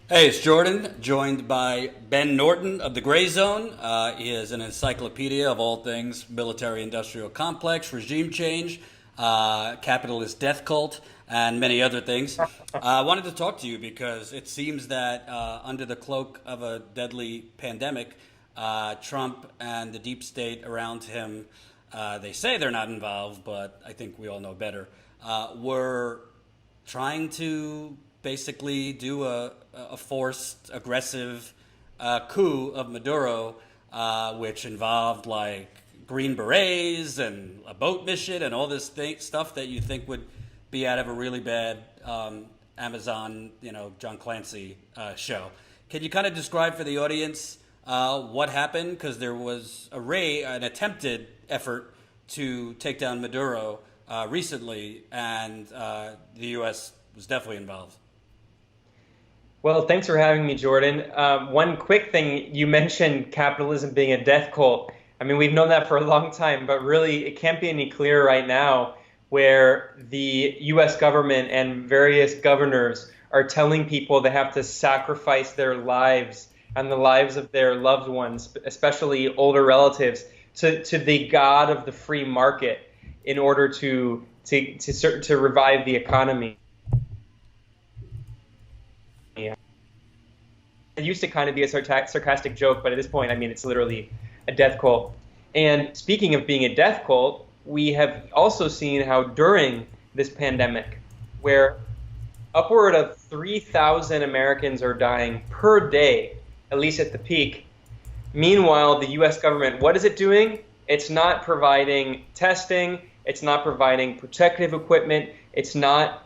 Hey, it's Jordan, joined by Ben Norton of the Gray Zone. He is an encyclopedia of all things military-industrial complex, regime change, capitalist death cult, and many other things. I wanted to talk to you because it seems that under the cloak of a deadly pandemic, Trump and the deep state around him, they say they're not involved, but I think we all know better, were trying to basically do a forced, aggressive coup of Maduro, which involved like Green Berets and a boat mission and all this stuff that you think would be out of a really bad Amazon, John Clancy show. Can you kind of describe for the audience what happened? Because there was an attempted effort to take down Maduro recently, and the U.S. was definitely involved. Well, thanks for having me, Jordan. One quick thing, you mentioned capitalism being a death cult. I mean, we've known that for a long time, but really it can't be any clearer right now where the US government and various governors are telling people they have to sacrifice their lives and the lives of their loved ones, especially older relatives, to the god of the free market in order to revive the economy. It used to kind of be a sarcastic joke, but at this point, I mean, it's literally a death cult. And speaking of being a death cult, we have also seen how during this pandemic, where upward of 3,000 Americans are dying per day, at least at the peak. Meanwhile, the US government, what is it doing? It's not providing testing, it's not providing protective equipment, it's not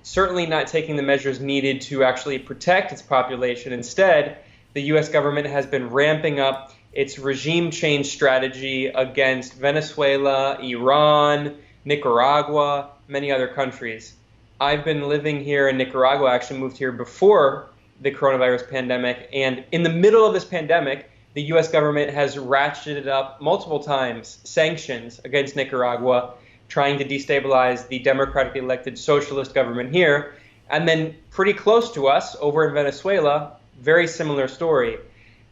certainly not taking the measures needed to actually protect its population. Instead, the US government has been ramping up its regime change strategy against Venezuela, Iran, Nicaragua, many other countries. I've been living here in Nicaragua, I actually moved here before the coronavirus pandemic, and in the middle of this pandemic, the US government has ratcheted up multiple times sanctions against Nicaragua, trying to destabilize the democratically elected socialist government here. And then pretty close to us, over in Venezuela, very similar story.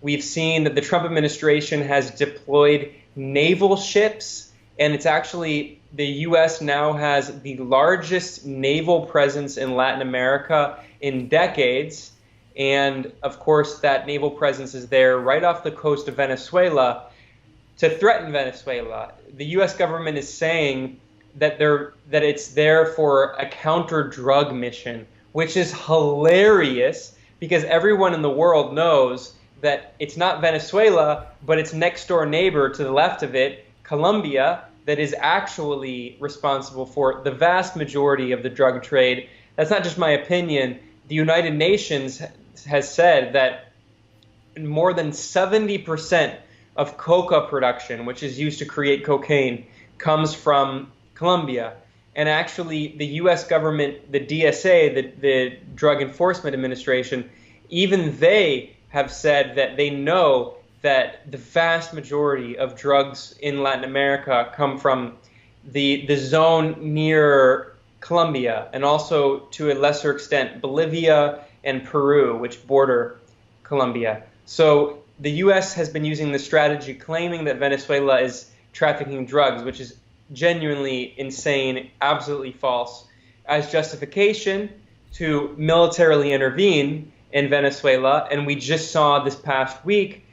We've seen that the Trump administration has deployed naval ships, and it's actually the US now has the largest naval presence in Latin America in decades. And of course, that naval presence is there right off the coast of Venezuela to threaten Venezuela. The US government is saying that it's there for a counter-drug mission, which is hilarious because everyone in the world knows that it's not Venezuela, but its next door neighbor to the left of it, Colombia, that is actually responsible for the vast majority of the drug trade. That's not just my opinion. The United Nations has said that more than 70% of coca production, which is used to create cocaine, comes from Colombia. And actually, the US government, the DSA, the Drug Enforcement Administration, even they have said that they know that the vast majority of drugs in Latin America come from the zone near Colombia, and also to a lesser extent Bolivia and Peru, which border Colombia. So the US has been using this strategy claiming that Venezuela is trafficking drugs, which is genuinely insane, absolutely false, as justification to militarily intervene in Venezuela. And we just saw this past week,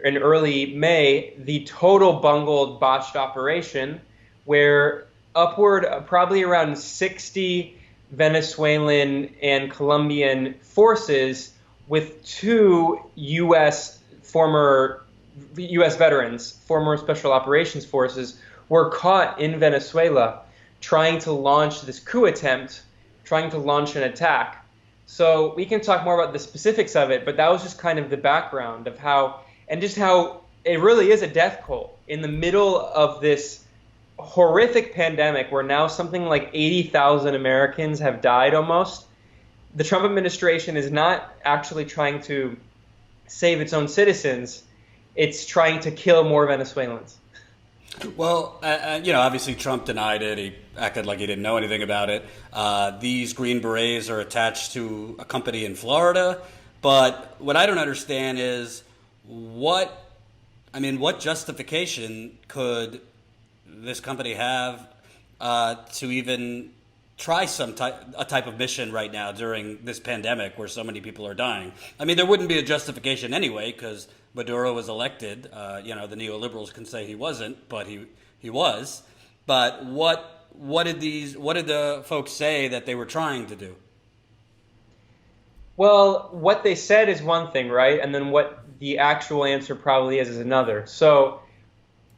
in early May, the total bungled, botched operation where upward probably around 60 Venezuelan and Colombian forces with two former U.S. veterans, former Special Operations Forces, were caught in Venezuela trying to launch this coup attempt, trying to launch an attack. So we can talk more about the specifics of it, but that was just kind of the background of how, and just how it really is a death cult in the middle of this horrific pandemic where now something like 80,000 Americans have died almost. The Trump administration is not actually trying to save its own citizens. It's trying to kill more Venezuelans. Well, obviously Trump denied it. He acted like he didn't know anything about it. These Green Berets are attached to a company in Florida. But what I don't understand is what justification could this company have to even try a type of mission right now during this pandemic where so many people are dying? I mean, there wouldn't be a justification anyway because Maduro was elected. The neoliberals can say he wasn't, but he was. But what did the folks say that they were trying to do? Well, what they said is one thing, right? And then what the actual answer probably is another. So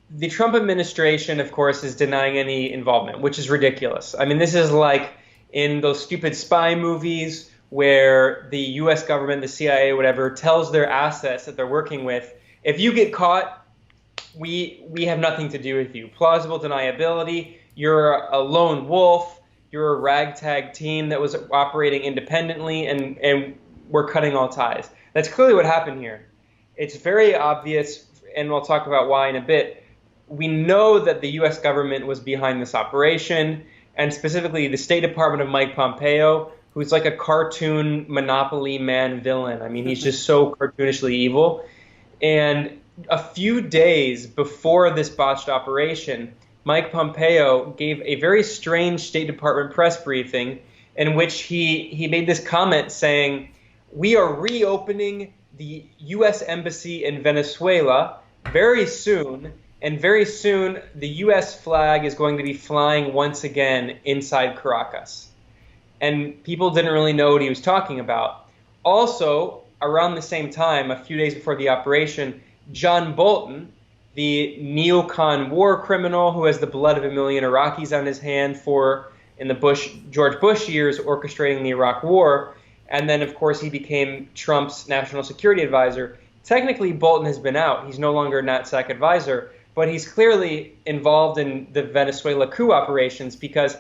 the Trump administration, of course, is denying any involvement, which is ridiculous. I mean, this is like in those stupid spy movies where the U.S. government, the CIA, whatever, tells their assets that they're working with, if you get caught, we have nothing to do with you. Plausible deniability, you're a lone wolf, you're a ragtag team that was operating independently, and we're cutting all ties. That's clearly what happened here. It's very obvious, and we'll talk about why in a bit. We know that the U.S. government was behind this operation, and specifically the State Department of Mike Pompeo, who's like a cartoon Monopoly man villain. I mean, he's just so cartoonishly evil. And a few days before this botched operation, Mike Pompeo gave a very strange State Department press briefing in which he made this comment saying, "We are reopening the U.S. Embassy in Venezuela very soon, and very soon the U.S. flag is going to be flying once again inside Caracas." And people didn't really know what he was talking about. Also, around the same time, a few days before the operation, John Bolton, the neocon war criminal who has the blood of a million Iraqis on his hand for, in the George Bush years, orchestrating the Iraq war, and then, of course, he became Trump's national security advisor. Technically, Bolton has been out. He's no longer a NatSec advisor, but he's clearly involved in the Venezuela coup operations because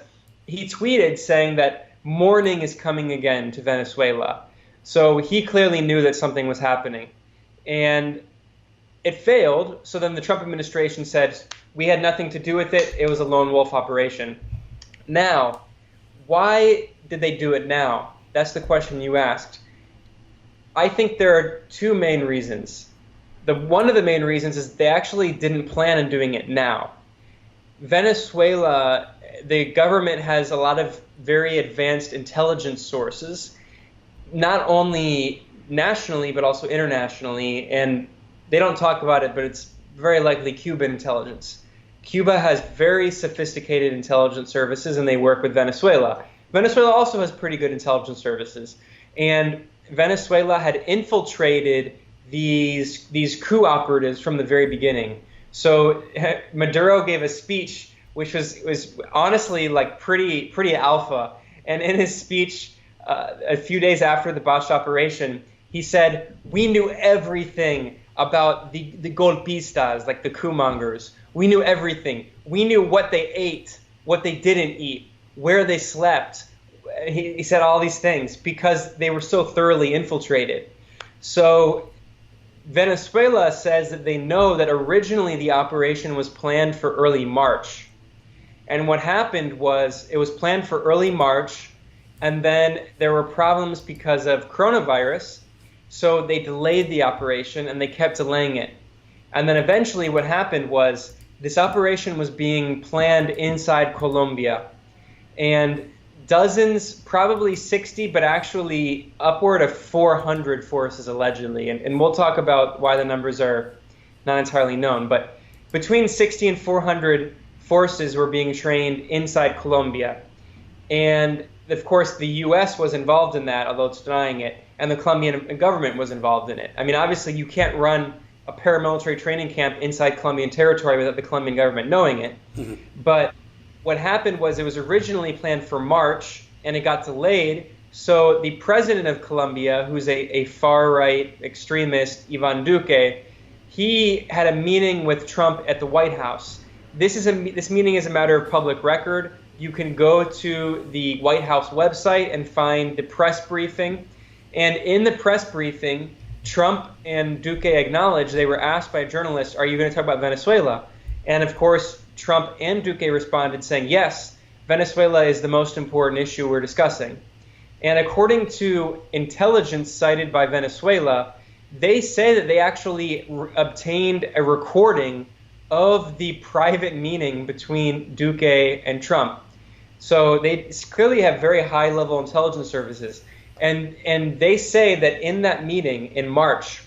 he tweeted saying that morning is coming again to Venezuela. So he clearly knew that something was happening. And it failed. So then the Trump administration said, we had nothing to do with it. It was a lone wolf operation. Now, why did they do it now? That's the question you asked. I think there are two main reasons. One of the main reasons is they actually didn't plan on doing it now. Venezuela, the government has a lot of very advanced intelligence sources, not only nationally but also internationally, and they don't talk about it, but it's very likely Cuban intelligence. Cuba has very sophisticated intelligence services, and they work with Venezuela. Venezuela also has pretty good intelligence services, and Venezuela had infiltrated these coup operatives from the very beginning. So Maduro gave a speech which was honestly like pretty alpha. And in his speech a few days after the botched operation, he said, "We knew everything about the golpistas, like the coup mongers. We knew everything. We knew what they ate, what they didn't eat, where they slept." He said all these things because they were so thoroughly infiltrated. So Venezuela says that they know that originally the operation was planned for early March. And what happened was it was planned for early March, and then there were problems because of coronavirus, so they delayed the operation and they kept delaying it. And then eventually what happened was this operation was being planned inside Colombia, and dozens, probably 60, but actually upward of 400 forces allegedly. And we'll talk about why the numbers are not entirely known. But between 60 and 400 forces were being trained inside Colombia. And of course, the U.S. was involved in that, although it's denying it. And the Colombian government was involved in it. I mean, obviously, you can't run a paramilitary training camp inside Colombian territory without the Colombian government knowing it. Mm-hmm. But what happened was it was originally planned for March, and it got delayed. So the president of Colombia, who's a far-right extremist, Iván Duque, he had a meeting with Trump at the White House. This meeting is a matter of public record. You can go to the White House website and find the press briefing. And in the press briefing, Trump and Duque acknowledged, they were asked by a journalist, "Are you going to talk about Venezuela?" And of course, Trump and Duque responded saying, yes, Venezuela is the most important issue we're discussing. And according to intelligence cited by Venezuela, they say that they actually obtained a recording of the private meeting between Duque and Trump. So they clearly have very high-level intelligence services. And they say that in that meeting in March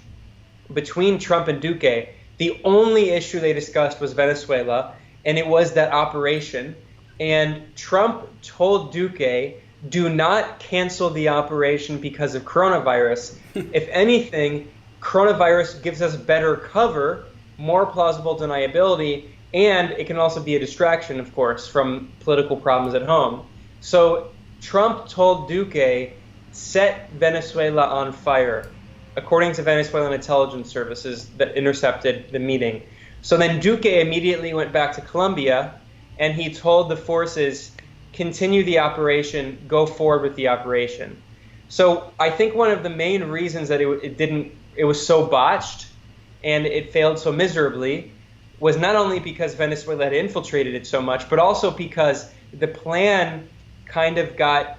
between Trump and Duque, the only issue they discussed was Venezuela, and it was that operation. And Trump told Duque, do not cancel the operation because of coronavirus. If anything, coronavirus gives us better cover, more plausible deniability, and it can also be a distraction, of course, from political problems at home. So Trump told Duque, set Venezuela on fire, according to Venezuelan intelligence services that intercepted the meeting. So then Duque immediately went back to Colombia, and he told the forces, continue the operation, go forward with the operation. So I think one of the main reasons that it was so botched and it failed so miserably was not only because Venezuela had infiltrated it so much, but also because the plan kind of got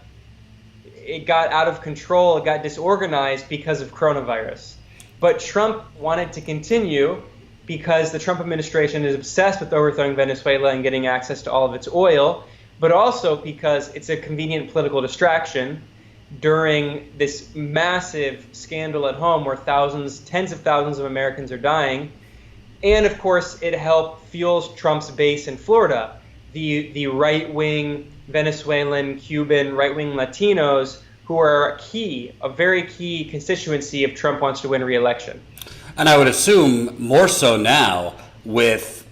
out of control, it got disorganized because of coronavirus. But Trump wanted to continue because the Trump administration is obsessed with overthrowing Venezuela and getting access to all of its oil, but also because it's a convenient political distraction during this massive scandal at home where tens of thousands of Americans are dying. And of course, it helped fuels Trump's base in Florida, the right-wing Venezuelan, Cuban, right-wing Latinos who are a very key constituency if Trump wants to win re-election. And I would assume more so now with,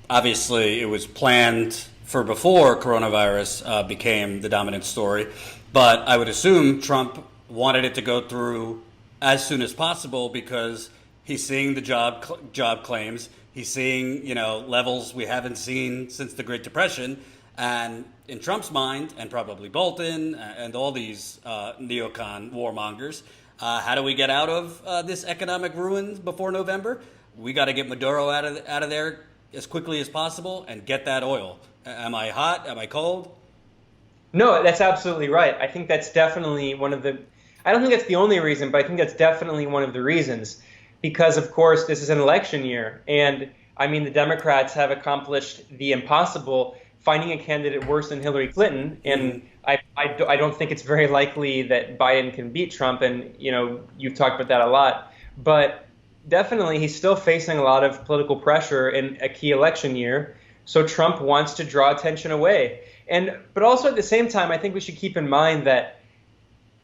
obviously it was planned for before coronavirus became the dominant story. But I would assume Trump wanted it to go through as soon as possible because he's seeing the job claims. He's seeing, levels we haven't seen since the Great Depression. And in Trump's mind, and probably Bolton and all these neocon warmongers, how do we get out of this economic ruin before November? We got to get Maduro out of there as quickly as possible and get that oil. Am I hot? Am I cold? No, that's absolutely right. I think that's definitely I don't think that's the only reason, but I think that's definitely one of the reasons. Because, of course, this is an election year. And, the Democrats have accomplished the impossible, finding a candidate worse than Hillary Clinton. And I don't think it's very likely that Biden can beat Trump. And, you've talked about that a lot. But definitely, he's still facing a lot of political pressure in a key election year. So Trump wants to draw attention away. But also at the same time, I think we should keep in mind that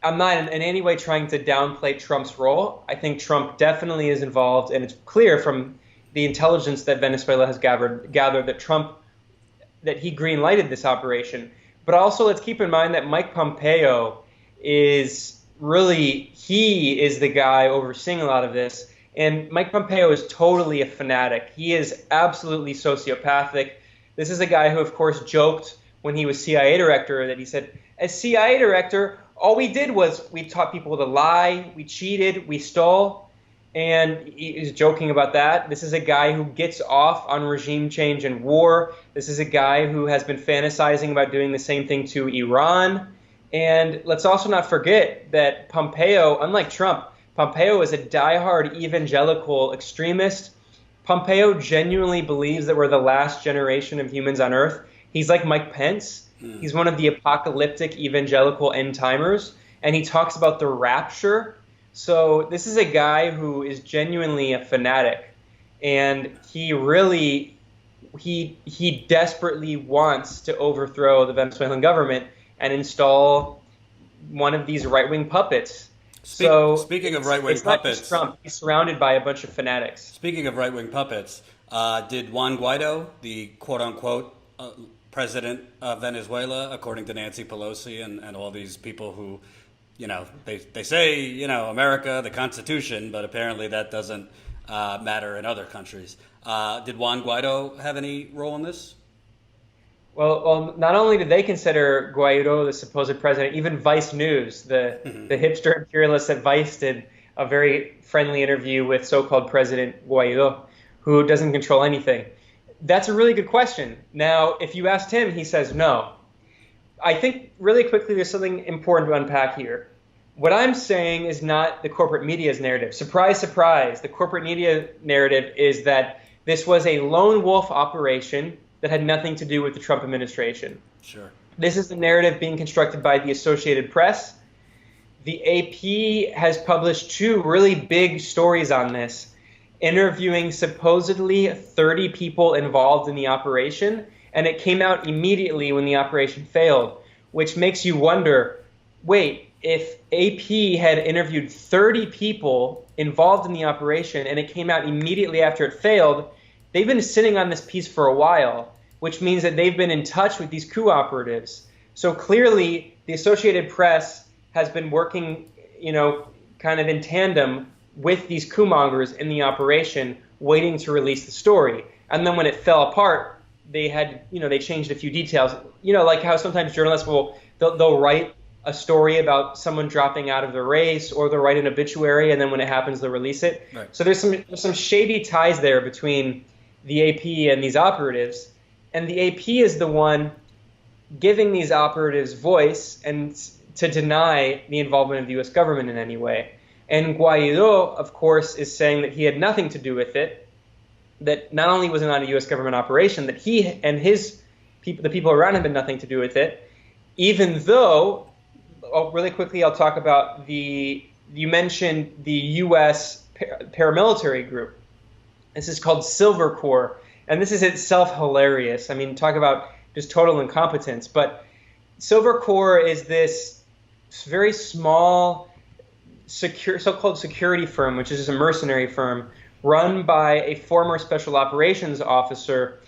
I'm not in any way trying to downplay Trump's role. I think Trump definitely is involved, and it's clear from the intelligence that Venezuela has gathered that he green-lighted this operation. But also let's keep in mind that Mike Pompeo is the guy overseeing a lot of this. And Mike Pompeo is totally a fanatic. He is absolutely sociopathic. This is a guy who, of course, joked when he was CIA director that he said, as CIA director, all we did was we taught people to lie, we cheated, we stole. And he is joking about that. This is a guy who gets off on regime change and war. This is a guy who has been fantasizing about doing the same thing to Iran. And let's also not forget that Pompeo, unlike Trump, Pompeo is a diehard evangelical extremist. Pompeo genuinely believes that we're the last generation of humans on Earth. He's like Mike Pence. He's one of the apocalyptic evangelical end-timers, and he talks about the rapture. So this is a guy who is genuinely a fanatic, and he desperately wants to overthrow the Venezuelan government and install one of these right-wing puppets. Speaking of right-wing puppets, not just Trump. He's surrounded by a bunch of fanatics. Speaking of right-wing puppets, did Juan Guaido, the quote-unquote president of Venezuela, according to Nancy Pelosi and all these people who, they say, America, the Constitution, but apparently that doesn't matter in other countries. Did Juan Guaido have any role in this? Well, not only did they consider Guaido the supposed president, even Vice News, the hipster imperialists at Vice did a very friendly interview with so-called President Guaido, who doesn't control anything. That's a really good question. Now, if you asked him, he says no. I think really quickly there's something important to unpack here. What I'm saying is not the corporate media's narrative. Surprise, surprise. The corporate media narrative is that this was a lone wolf operation that had nothing to do with the Trump administration. Sure. This is the narrative being constructed by the Associated Press. The AP has published two really big stories on this, interviewing supposedly 30 people involved in the operation, and it came out immediately when the operation failed, which makes you wonder, wait, if AP had interviewed 30 people involved in the operation and it came out immediately after it failed, they've been sitting on this piece for a while, which means that they've been in touch with these coup operatives. So clearly, the Associated Press has been working, kind of in tandem with these coup mongers in the operation, waiting to release the story. And then when it fell apart, they had, they changed a few details. Like how sometimes journalists they'll write a story about someone dropping out of the race, or they'll write an obituary, and then when it happens, they'll release it. Right. So there's some shady ties there between the AP and these operatives. And the AP is the one giving these operatives voice and to deny the involvement of the U.S. government in any way. And Guaido, of course, is saying that he had nothing to do with it, that not only was it not a U.S. government operation, that he and his people, the people around him, had nothing to do with it, even though, really quickly, I'll talk about you mentioned the U.S. paramilitary group. This is called Silver Corps, and this is itself hilarious. I mean, talk about just total incompetence. But Silver Corps is this very small, so-called security firm, which is a mercenary firm, run by a former special operations officer,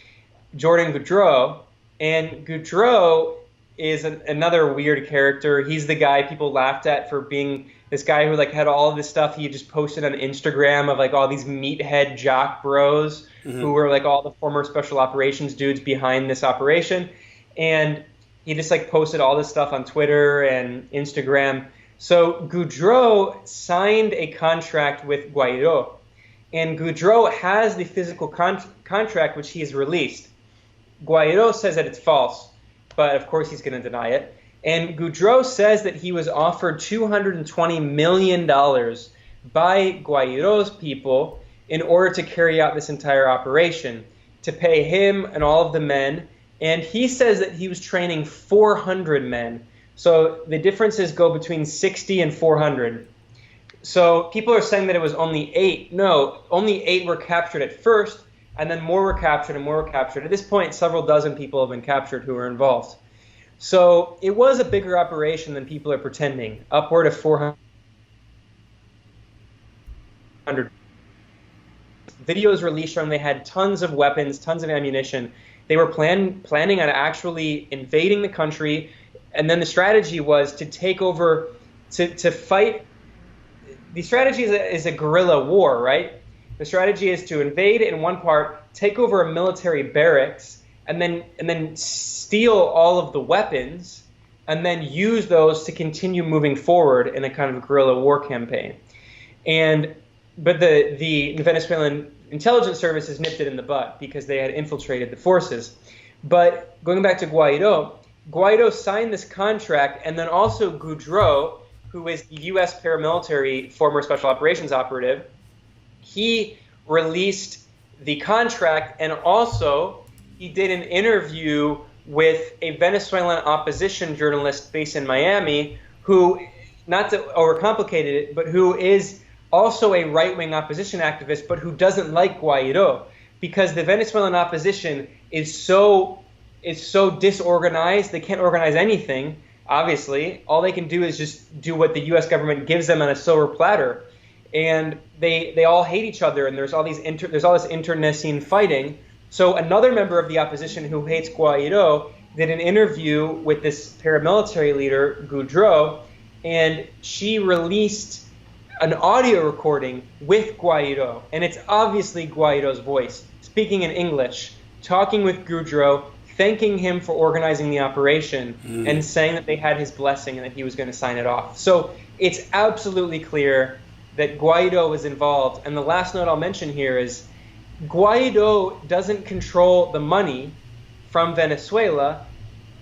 Jordan Goudreau. And Goudreau is another weird character. He's the guy people laughed at for being this guy who had all of this stuff he just posted on Instagram of all these meathead jock bros who were all the former special operations dudes behind this operation. And he just posted all this stuff on Twitter and Instagram. So Goudreau signed a contract with Guaido, and Goudreau has the physical contract which he has released. Guaido says that it's false, but of course he's going to deny it. And Goudreau says that he was offered $220 million by Guaido's people in order to carry out this entire operation, to pay him and all of the men. And he says that he was training 400 men. So the differences go between 60 and 400. So people are saying that it was only 8. No, only 8 were captured at first, and then more were captured and more were captured. At this point, several dozen people have been captured who were involved. So it was a bigger operation than people are pretending, upward of 400. Videos released from they had tons of weapons, tons of ammunition. They were planning on actually invading the country, and then the strategy was to take over, to fight. The strategy is a guerrilla war, right? The strategy is to invade in one part, take over a military barracks, and then steal all of the weapons, and then use those to continue moving forward in a kind of guerrilla war campaign. But the Venezuelan intelligence services nipped it in the butt because they had infiltrated the forces. But going back to Guaido signed this contract, and then also Goudreau, who is the U.S. paramilitary former special operations operative, he released the contract, and also he did an interview with a Venezuelan opposition journalist based in Miami who, not to overcomplicate it, but who is also a right-wing opposition activist, but who doesn't like Guaido because the Venezuelan opposition is so disorganized. They can't organize anything, obviously. All they can do is just do what the U.S. government gives them on a silver platter. And they all hate each other, and there's all this internecine fighting. So another member of the opposition who hates Guaido did an interview with this paramilitary leader, Goudreau, and she released an audio recording with Guaido. And it's obviously Guaido's voice, speaking in English, talking with Goudreau, thanking him for organizing the operation, and saying that they had his blessing and that he was going to sign it off. So it's absolutely clear that Guaido was involved. And the last note I'll mention here is Guaido doesn't control the money from Venezuela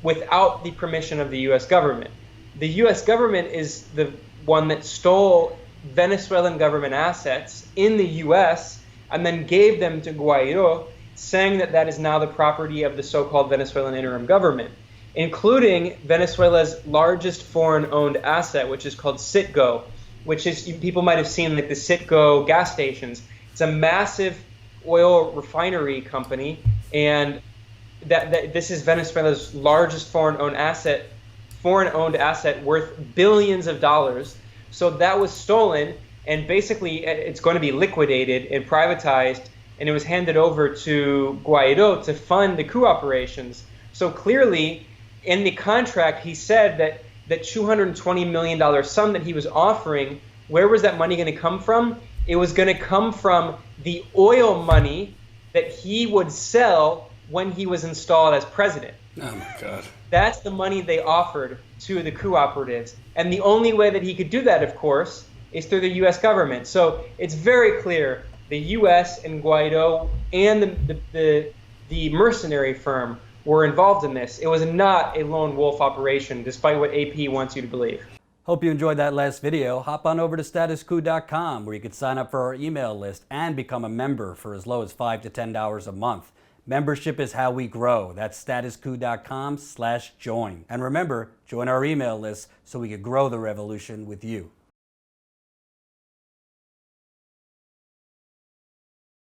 without the permission of the U.S. government. The U.S. government is the one that stole Venezuelan government assets in the U.S. and then gave them to Guaido, saying that that is now the property of the so-called Venezuelan interim government, including Venezuela's largest foreign-owned asset, which is called Citgo, which is, people might have seen like the Citgo gas stations. It's a massive oil refinery company, and this is Venezuela's largest foreign-owned asset worth billions of dollars. So that was stolen, and basically it's going to be liquidated and privatized, and it was handed over to Guaido to fund the coup operations. So clearly, in the contract, he said that the $220 million sum that he was offering, where was that money going to come from? It was going to come from the oil money that he would sell when he was installed as president. Oh my God. That's the money they offered to the coup operatives. And the only way that he could do that, of course, is through the U.S. government. So it's very clear the U.S. and Guaido and the mercenary firm were involved in this. It was not a lone wolf operation, despite what AP wants you to believe. Hope you enjoyed that last video. Hop on over to statuscoup.com where you can sign up for our email list and become a member for as low as $5 to $10 a month. Membership is how we grow. That's statuscoup.com/join. And remember, join our email list so we can grow the revolution with you.